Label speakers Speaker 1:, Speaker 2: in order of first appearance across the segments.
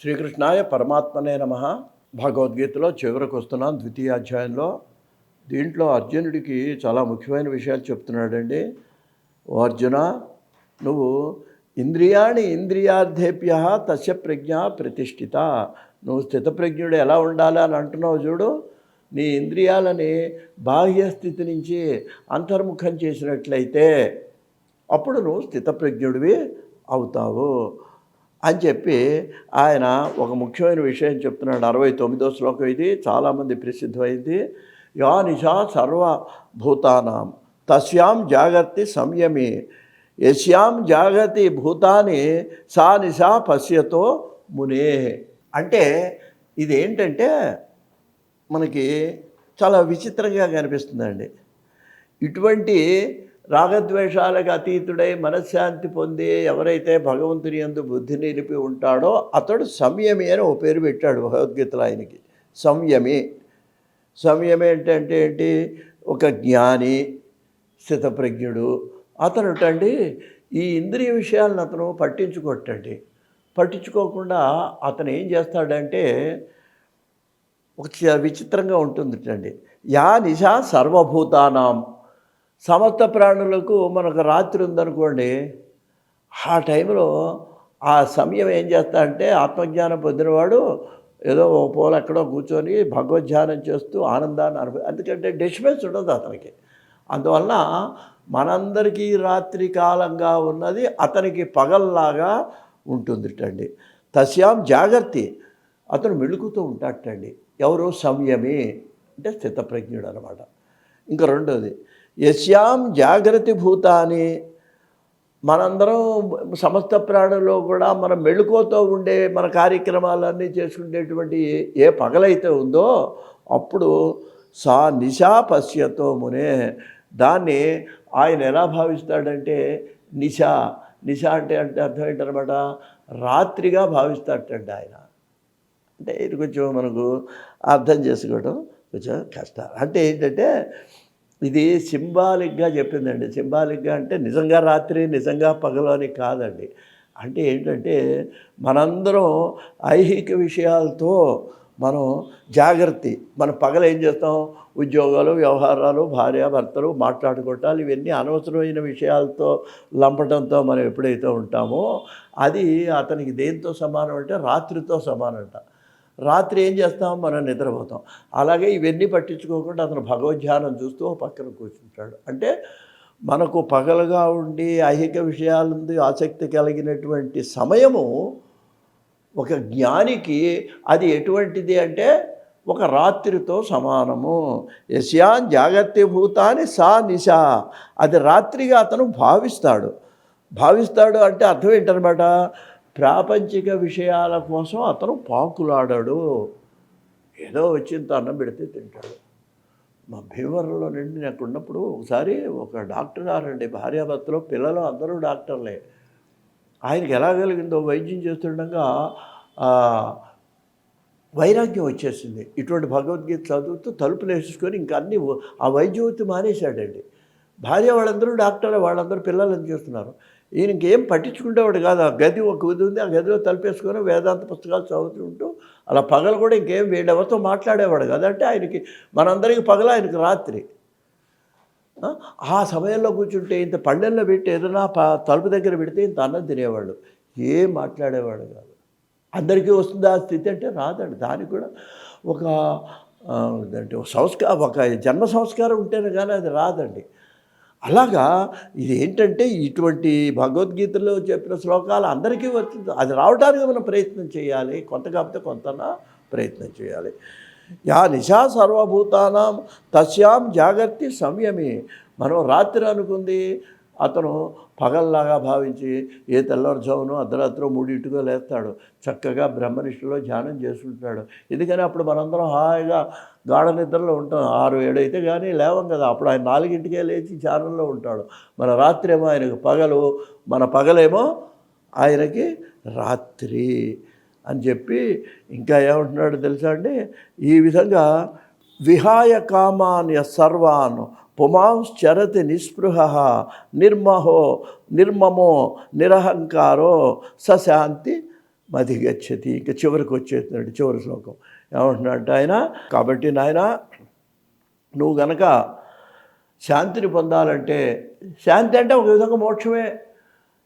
Speaker 1: శ్రీకృష్ణాయ పరమాత్మనే నమః. భగవద్గీతలో చివరికి వస్తున్నాం, ద్వితీయ అధ్యాయంలో. దీంట్లో అర్జునుడికి చాలా ముఖ్యమైన విషయాలు చెప్తున్నాడండి. ఓ అర్జున, నువ్వు ఇంద్రియాణి ఇంద్రియార్థేభ్య తస్య ప్రజ్ఞ ప్రతిష్ఠిత. నువ్వు స్థితప్రజ్ఞుడు ఎలా ఉండాలి అని అంటున్నావు చూడు. నీ ఇంద్రియాలని బాహ్య స్థితి నుంచి అంతర్ముఖం చేసినట్లయితే అప్పుడు నువ్వు స్థితప్రజ్ఞుడివి అవుతావు అని చెప్పి ఆయన ఒక ముఖ్యమైన విషయం చెప్తున్నాడు. 69వ శ్లోకం ఇది, చాలామంది ప్రసిద్ధమైంది. యా నిశా సర్వభూతానాం తస్యాం జాగర్తి సంయమి యస్యాం జాగతి భూతాని సా నిశా పశ్యతో మునే. అంటే ఇదేంటంటే మనకి చాలా విచిత్రంగా కనిపిస్తుందండి. ఇటువంటి రాగద్వేషాలకు అతీతుడై మనశ్శాంతి పొంది ఎవరైతే భగవంతుని యందు బుద్ధి నిలిపి ఉంటాడో అతడు సంయమి అని ఓ పేరు పెట్టాడు భగవద్గీతలో ఆయనకి. సంయమి అంటే ఏంటి? ఒక జ్ఞాని, స్థితప్రజ్ఞుడు. అతను అండి ఈ ఇంద్రియ విషయాలను అతను పట్టించుకోకుండా అతను ఏం చేస్తాడంటే ఒక విచిత్రంగా ఉంటుందిటండి. యా నిశా సర్వభూతానాం, సమస్త ప్రాణులకు మనకు రాత్రి ఉందనుకోండి, ఆ టైంలో ఆ సమయం ఏం చేస్తా అంటే ఆత్మజ్ఞానం పొందినవాడు ఏదో ఓ పోలు ఎక్కడో కూర్చొని భగవద్ధ్యానం చేస్తూ ఆనందాన్ని ఎందుకంటే డిస్టర్బెన్స్ ఉండదు అతనికి. అందువలన మనందరికీ రాత్రి కాలంగా ఉన్నది అతనికి పగల్లాగా ఉంటుందిటండి. తస్యాం జాగర్తి, అతను మెలుకుతూ ఉంటాడటండి. ఎవరు? సంయమి అంటే స్థితప్రజ్ఞుడు అనమాట. ఇంకా రెండోది యస్యాం జాగ్రత్త భూతాని, మనందరం సమస్త ప్రాణుల్లో కూడా మనం మెళుకువతో ఉండే మన కార్యక్రమాలన్నీ చేసుకునేటువంటి ఏ పగలైతే ఉందో అప్పుడు సా నిశా పశ్యతో మునే. దాన్ని ఆయన ఎలా భావిస్తాడంటే నిశా అంటే అర్థం ఏంటనమాట? రాత్రిగా భావిస్తాడటండి ఆయన. అంటే ఇది కొంచెం మనకు అర్థం చేసుకోవడం కొంచెం కష్టం. అంటే ఏంటంటే ఇది సింబాలిక్గా చెప్పిందండి. సింబాలిక్గా అంటే నిజంగా రాత్రి నిజంగా పగలు అని కాదండి. అంటే ఏంటంటే మనందరం ఐహిక విషయాలతో మనం జాగ్రత్త. మన పగలు ఏం చేస్తాం? ఉద్యోగాలు, వ్యవహారాలు, భార్యాభర్తలు, మాట్లాడుకోవటాలు, ఇవన్నీ అనవసరమైన విషయాలతో లంపటంతో మనం ఎప్పుడైతే ఉంటామో అది అతనికి దేంతో సమానం అంటే రాత్రితో సమానం అంట. రాత్రి ఏం చేస్తాం? మనం నిద్రపోతాం. అలాగే ఇవన్నీ పట్టించుకోకుండా అతను భగవద్ధ్యానం చూస్తూ పక్కన కూర్చుంటాడు. అంటే మనకు పగలుగా ఉండి ఐహిక విషయాలందు ఆసక్తి కలిగినటువంటి సమయము ఒక జ్ఞానికి అది ఎటువంటిది అంటే ఒక రాత్రితో సమానము. యస్యాన్ జాగత్య భూతాని సా నిశా, అది రాత్రిగా అతను భావిస్తాడు అంటే అర్థం ఏంటనమాట? ప్రాపంచిక విషయాల కోసం అతను పాకులాడాడు. ఏదో వచ్చింత అన్నం పెడితే తింటాడు. మా భీమవరంలో నుండి నేను ఉన్నప్పుడు ఒకసారి ఒక డాక్టర్ గారండి, భార్యాభర్తలు, పిల్లలు అందరూ డాక్టర్లే. ఆయనకి ఎలా కలిగిందో వైద్యం చేస్తుండగా వైరాగ్యం వచ్చేసింది. ఇటువంటి భగవద్గీత చదువుతూ తలుపులు వేసుకొని ఇంకా అన్నీ ఆ వైద్యవృత్తి మానేశాడండి. భార్య వాళ్ళందరూ డాక్టర్లే, వాళ్ళందరూ పిల్లలని చేస్తున్నారు. ఈయన ఇంకేం పట్టించుకునేవాడు కాదు. ఆ గది ఒక గది ఉంది, ఆ గదిలో తలుపేసుకొని వేదాంత పుస్తకాలు చదువుతుంటూ అలా పగలు కూడా ఇంకేం వీళ్ళెవరితో మాట్లాడేవాడు కాదు. అంటే ఆయనకి మనందరికీ పగల, ఆయనకి రాత్రి. ఆ సమయంలో కూర్చుంటే ఇంత పళ్ళెల్లో పెట్టి ఏదైనా తలుపు దగ్గర పెడితే ఇంత అన్నం తినేవాళ్ళు, ఏం మాట్లాడేవాడు కాదు. అందరికీ వస్తుంది ఆ స్థితి అంటే రాదండి. దానికి కూడా ఒక ఒక జన్మ సంస్కారం ఉంటేనే కానీ అది రాదండి. అలాగా ఇది ఏంటంటే ఇటువంటి భగవద్గీతలో చెప్పిన శ్లోకాలు అందరికీ వచ్చింది. అది రావడానికి మనం ప్రయత్నం చేయాలి, కొంత కాకపోతే కొంతనా ప్రయత్నం చేయాలి. యా నిశా సర్వభూతానాం తస్యాం జాగర్తి సంయమి. మనం రాత్రి అనుకుంది అతను పగల్లాగా భావించి ఏ తెల్లవారుజామునో అర్ధరాత్రో 3 లేస్తాడు, చక్కగా బ్రహ్మనిష్టలో ధ్యానం చేసుకుంటాడు. ఎందుకని అప్పుడు మనందరం హాయిగా గాఢ నిద్రలో ఉంటాం. 6-7 అయితే కానీ లేవం కదా. అప్పుడు ఆయన 4 లేచి ధ్యానంలో ఉంటాడు. మన రాత్రి ఏమో ఆయనకు పగలు, మన పగలేమో ఆయనకి రాత్రి అని చెప్పి ఇంకా ఏమంటున్నాడు తెలుసా అండి? ఈ విధంగా విహాయ కామాన్య సర్వాన్ పుమాంశ్చరతి నిస్పృహ నిర్మమో నిరహంకారో సశాంతి మది గచ్చతి, ఇంకా చివరికి వచ్చేస్తున్నాడు చివరి శ్లోకం. ఏమంటున్నాడు ఆయన, కాబట్టి నాయన నువ్వు గనక శాంతిని పొందాలంటే, శాంతి అంటే ఒక విధంగా మోక్షమే.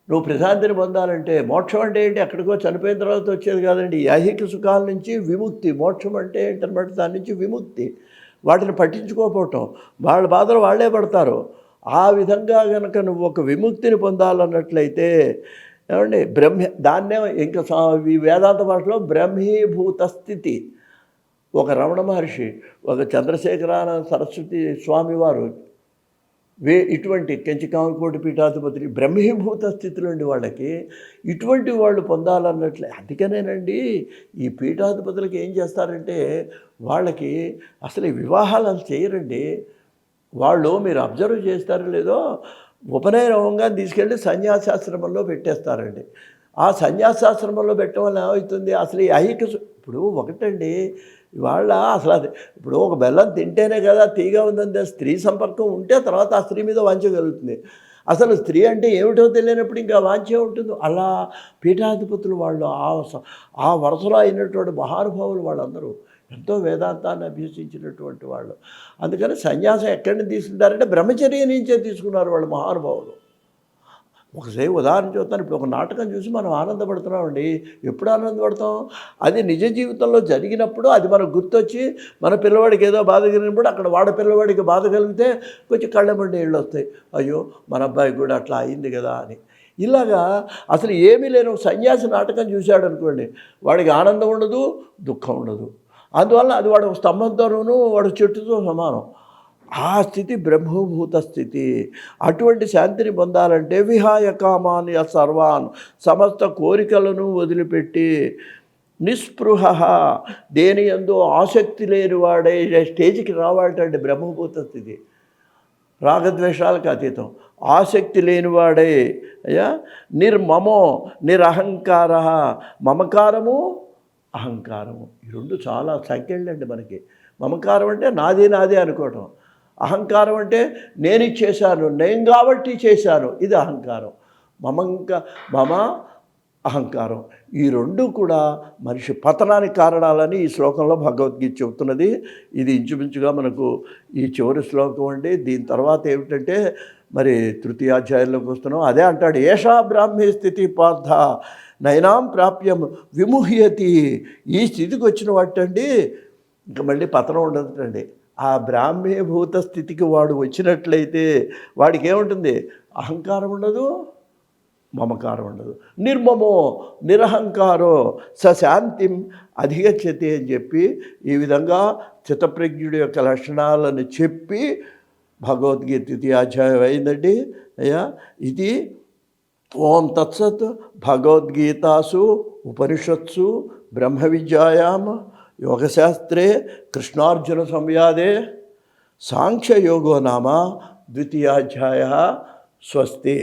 Speaker 1: నువ్వు ప్రశాంతిని పొందాలంటే, మోక్షం అంటే ఏంటి, ఎక్కడికో చనిపోయిన తర్వాత వచ్చేది కాదండి. ఐహిక సుఖాల నుంచి విముక్తి. మోక్షం అంటే ఏంటన్నమాట, దాని నుంచి విముక్తి. వాటిని పట్టించుకోకపోవటం, వాళ్ళ బాధలు వాళ్ళే పడతారు. ఆ విధంగా కనుక నువ్వు ఒక విముక్తిని పొందాలన్నట్లయితే ఏమండి, దాన్నే ఇంకా ఈ వేదాంత భాషలో బ్రహ్మీభూత స్థితి. ఒక రమణ మహర్షి, ఒక చంద్రశేఖరానంద సరస్వతి స్వామివారు, ఇటువంటి కంచికామకోటి పీఠాధిపతులు బ్రహ్మీభూత స్థితిలో ఉండి వాళ్ళకి ఇటువంటి వాళ్ళు పొందాలన్నట్లే. అందుకనేనండి ఈ పీఠాధిపతులకి ఏం చేస్తారంటే, వాళ్ళకి అసలు ఈ వివాహాలు చేయరండి. వాళ్ళు మీరు అబ్జర్వ్ చేస్తారో లేదో, ఉపనయనంగా తీసుకెళ్ళి సన్యాసాశ్రమంలో పెట్టేస్తారండి. ఆ సన్యాసాశ్రమంలో పెట్టడం వల్ల ఏమవుతుంది, అసలు ఈ ఐహిక ఇప్పుడు ఒకటండి ఇవాళ అసలు అది ఇప్పుడు ఒక బెల్లం తింటేనే కదా తీగా ఉందంటే, స్త్రీ సంపర్కం ఉంటే తర్వాత ఆ స్త్రీ మీద వాంచగలుగుతుంది. అసలు స్త్రీ అంటే ఏమిటో తెలియనప్పుడు ఇంకా వాంచే ఉంటుంది. అలా పీఠాధిపతులు వాళ్ళు ఆ వరుసలో అయినటువంటి మహానుభావులు వాళ్ళందరూ ఎంతో వేదాంతాన్ని అభ్యసించినటువంటి వాళ్ళు. అందుకని సన్యాసం ఎక్కడి నుంచి తీసుకుంటారంటే బ్రహ్మచర్య నుంచే తీసుకున్నారు వాళ్ళు మహానుభావులు. ఒకసారి ఉదాహరణ చూస్తాను. ఇప్పుడు ఒక నాటకం చూసి మనం ఆనందపడుతున్నామండి. ఎప్పుడు ఆనందపడతాం, అది నిజ జీవితంలో జరిగినప్పుడు అది మనకు గుర్తొచ్చి, మన పిల్లవాడికి ఏదో బాధ కలిగినప్పుడు అక్కడ పిల్లవాడికి బాధ కలిగితే కొంచెం కళ్ళెంబడి నీళ్ళు వస్తాయి. అయ్యో మన అబ్బాయికి కూడా అట్లా అయింది కదా అని. ఇలాగా అసలు ఏమీ లేని ఒక సన్యాసి నాటకం చూశాడు అనుకోండి, వాడికి ఆనందం ఉండదు, దుఃఖం ఉండదు. అందువల్ల అది వాడు స్తంభంతోనూ వాడు చెట్టుతో సమానం. ఆ స్థితి బ్రహ్మభూత స్థితి. అటువంటి శాంతిని పొందాలంటే విహాయ కామాని సర్వాన్, సమస్త కోరికలను వదిలిపెట్టి నిస్పృహ, దేని యందు ఆసక్తి లేని వాడే స్టేజ్కి రావాలంటే బ్రహ్మభూత స్థితి. రాగద్వేషాలకు అతీతం, ఆసక్తి లేనివాడే అయ్యా. నిర్మమో నిరహంకార, మమకారము అహంకారము, ఈ రెండు చాలా సంఖ్యలండి మనకి. మమకారం అంటే నాది అనుకోవటం, అహంకారం అంటే నేను చేశాను, నేను కాబట్టి చేశాను, ఇది అహంకారం. మమ అహంకారం, ఈ రెండు కూడా మనిషి పతనానికి కారణాలని ఈ శ్లోకంలో భగవద్గీత చెబుతున్నది. ఇది ఇంచుమించుగా మనకు ఈ చివరి శ్లోకం అండి. దీని తర్వాత ఏమిటంటే మరి తృతీయాధ్యాయంలోకి వస్తున్నాం. అదే అంటాడు, ఏషా బ్రాహ్మీ స్థితి పార్థ నైనాం ప్రాప్యం విముహ్యతి. ఈ స్థితికి వచ్చిన వాటండి ఇంకా మళ్ళీ పతనం ఉండదండి. ఆ బ్రాహ్మీభూత స్థితికి వాడు వచ్చినట్లయితే వాడికి ఏముంటుంది, అహంకారం ఉండదు, మమకారం ఉండదు. నిర్మమో నిరహంకారో సశాంతిం అధిగచ్చతి అని చెప్పి ఈ విధంగా చిత్తప్రజ్ఞుడి యొక్క లక్షణాలను చెప్పి భగవద్గీత ద్వితీయాధ్యాయం అయిందండి అయ్యా. ఇది ఓం తత్సత్. భగవద్గీతాసు ఉపనిషత్సు బ్రహ్మ విద్యాయాం యోగశాస్త్రే కృష్ణార్జున సంవాదే సాంఖ్యయోగో నామ ద్వితీయాధ్యాయ. స్వస్తి.